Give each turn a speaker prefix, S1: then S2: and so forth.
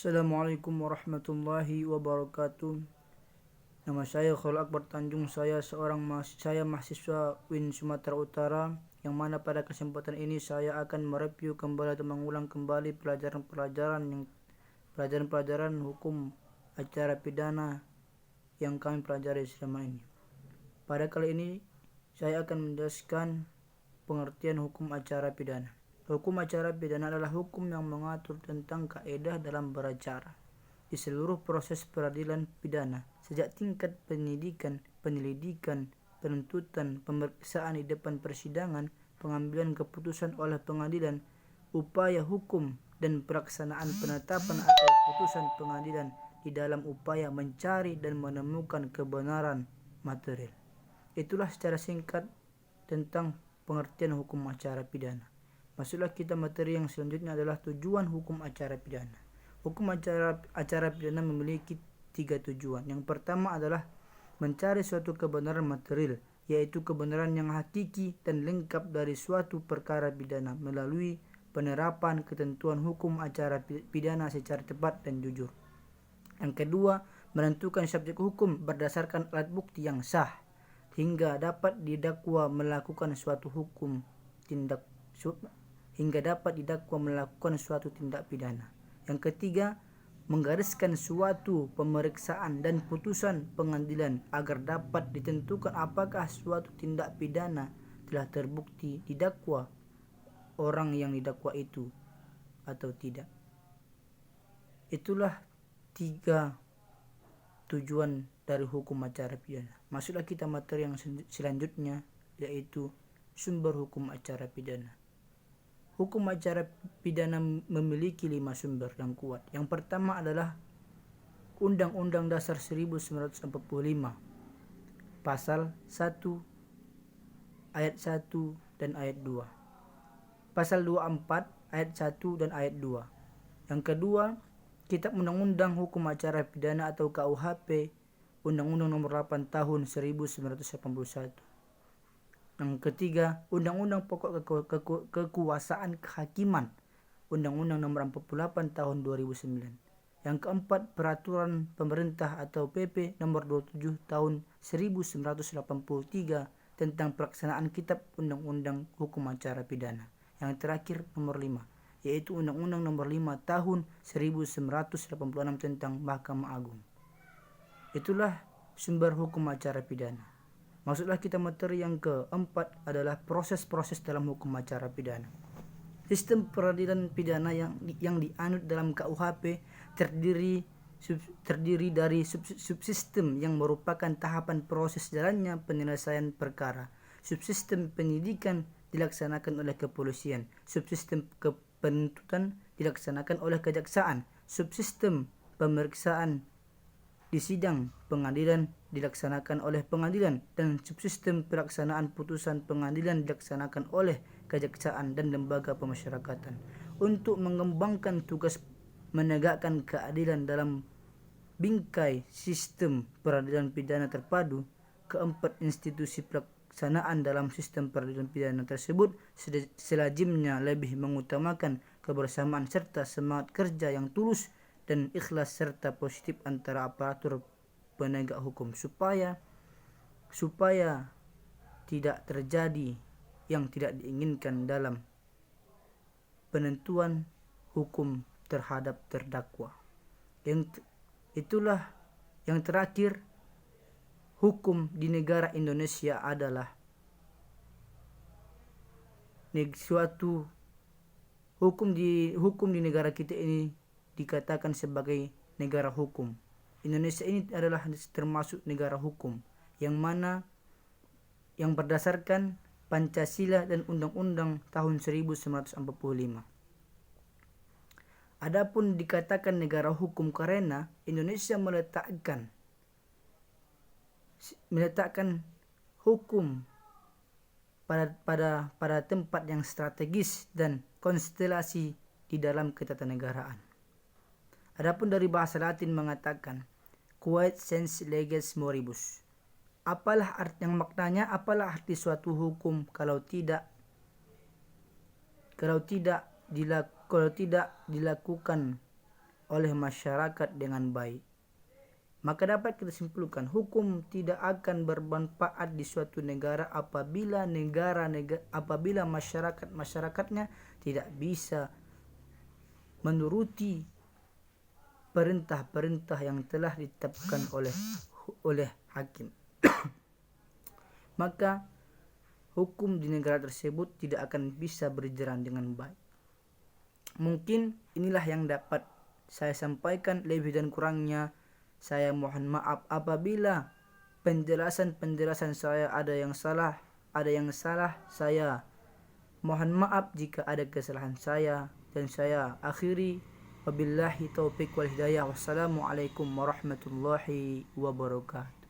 S1: Assalamualaikum warahmatullahi wabarakatuh. Nama saya Khairul Akbar Tanjung. Saya mahasiswa UIN Sumatera Utara, yang mana pada kesempatan ini saya akan mereview kembali atau mengulang kembali pelajaran hukum acara pidana yang kami pelajari selama ini. Pada kali ini saya akan menjelaskan pengertian hukum acara pidana. Hukum acara pidana adalah hukum yang mengatur tentang kaedah dalam beracara di seluruh proses peradilan pidana, sejak tingkat penyelidikan, penuntutan, pemeriksaan di depan persidangan, pengambilan keputusan oleh pengadilan, upaya hukum, dan pelaksanaan penetapan atau putusan pengadilan di dalam upaya mencari dan menemukan kebenaran material. Itulah secara singkat tentang pengertian hukum acara pidana. Masuklah kita materi yang selanjutnya adalah tujuan hukum acara pidana. Hukum acara pidana memiliki 3 tujuan. Yang pertama adalah mencari suatu kebenaran material, yaitu kebenaran yang hakiki dan lengkap dari suatu perkara pidana melalui penerapan ketentuan hukum acara pidana secara tepat dan jujur. Yang kedua, menentukan subjek hukum berdasarkan alat bukti yang sah hingga dapat didakwa melakukan suatu tindak pidana. Yang ketiga, menggariskan suatu pemeriksaan dan putusan pengadilan agar dapat ditentukan apakah suatu tindak pidana telah terbukti didakwa orang yang didakwa itu atau tidak. Itulah 3 tujuan dari hukum acara pidana. Masuklah kita materi yang selanjutnya, yaitu sumber hukum acara pidana. Hukum acara pidana memiliki 5 sumber yang kuat. Yang pertama adalah Undang-Undang Dasar 1945, Pasal 1, Ayat 1 dan Ayat 2. Pasal 24, Ayat 1 dan Ayat 2. Yang kedua, Kitab Undang-Undang Hukum Acara Pidana atau KUHP, Undang-Undang Nomor 8 Tahun 1981. Yang ketiga, Undang-Undang Pokok Kekuasaan Kehakiman, Undang-Undang Nomor 48 Tahun 2009. Yang keempat, Peraturan Pemerintah atau PP Nomor 27 Tahun 1983 tentang pelaksanaan Kitab Undang-Undang Hukum Acara Pidana. Yang terakhir, nomor 5, yaitu Undang-Undang Nomor 5 Tahun 1986 tentang Mahkamah Agung. Itulah sumber hukum acara pidana. Masuklah kita materi yang keempat adalah proses-proses dalam hukum acara pidana. Sistem peradilan pidana yang dianut dalam KUHP terdiri dari subsistem yang merupakan tahapan proses jalannya penyelesaian perkara. Subsistem penyidikan dilaksanakan oleh kepolisian, subsistem penuntutan dilaksanakan oleh kejaksaan, subsistem pemeriksaan di sidang pengadilan dilaksanakan oleh pengadilan, dan subsistem pelaksanaan putusan pengadilan dilaksanakan oleh kejaksaan dan lembaga pemasyarakatan. Untuk mengembangkan tugas menegakkan keadilan dalam bingkai sistem peradilan pidana terpadu, keempat institusi pelaksanaan dalam sistem peradilan pidana tersebut selazimnya lebih mengutamakan kebersamaan serta semangat kerja yang tulus dan ikhlas serta positif antara aparatur penegak hukum supaya tidak terjadi yang tidak diinginkan dalam penentuan hukum terhadap terdakwa. Itulah yang terakhir, hukum di negara Indonesia adalah suatu hukum di negara kita ini dikatakan sebagai negara hukum. Indonesia ini adalah termasuk negara hukum yang berdasarkan Pancasila dan Undang-Undang tahun 1945. Adapun dikatakan negara hukum karena Indonesia meletakkan hukum pada tempat yang strategis dan konstelasi di dalam ketatanegaraan. Adapun dari bahasa Latin mengatakan quod sens leges moribus. Apalah arti yang maknanya, apalah arti suatu hukum kalau tidak dilakukan oleh masyarakat dengan baik. Maka dapat kita simpulkan, hukum tidak akan bermanfaat di suatu negara apabila masyarakatnya tidak bisa menuruti perintah-perintah yang telah ditetapkan oleh hakim. Maka hukum di negara tersebut tidak akan bisa berjalan dengan baik. Mungkin inilah yang dapat saya sampaikan, lebih dan kurangnya saya mohon maaf apabila penjelasan saya ada yang salah. Saya mohon maaf jika ada kesalahan saya, dan saya akhiri, wabillahi taufiq wal hidayah. Wassalamualaikum warahmatullahi wabarakatuh.